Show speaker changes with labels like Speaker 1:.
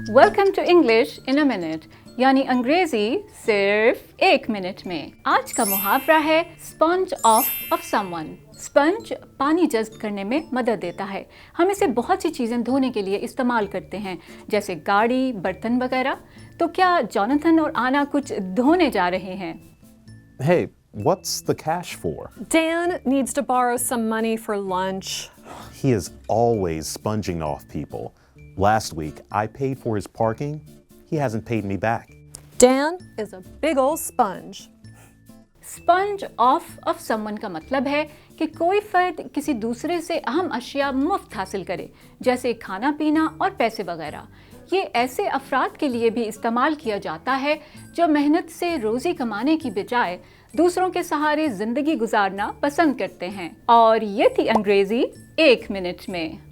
Speaker 1: Welcome to English in a minute, यानी अंग्रेजी सिर्फ 1 मिनट में। आज का मुहावरा है स्पंज ऑफ समवन। स्पंज पानी जज़्ब करने में मदद देता है। हम इसे बहुत सी चीज़ें धोने के लिए इस्तेमाल करते हैं, जैसे गाड़ी, बर्तन वगैरह। तो क्या जॉनथन और आना कुछ धोने जा रहे हैं?
Speaker 2: Hey, what's the cash for?
Speaker 3: Dan needs to borrow some money for lunch.
Speaker 2: He is always sponging off people. Last week, I paid for his parking. He hasn't paid me back.
Speaker 3: Dan is a big old sponge.
Speaker 1: Sponge of someone का मतलब है कि कोई फर्द किसी दूसरे से अहम अशिया मुफ्त हासिल करे, जैसे खाना पीना और पैसे वगैरह। ये ऐसे अफराद के लिए भी इस्तेमाल किया जाता है जो मेहनत से रोज़ी कमाने की बजाय दूसरों के सहारे ज़िंदगी गुजारना पसंद करते हैं। और ये थी अंग्रेज़ी 1 मिनट में।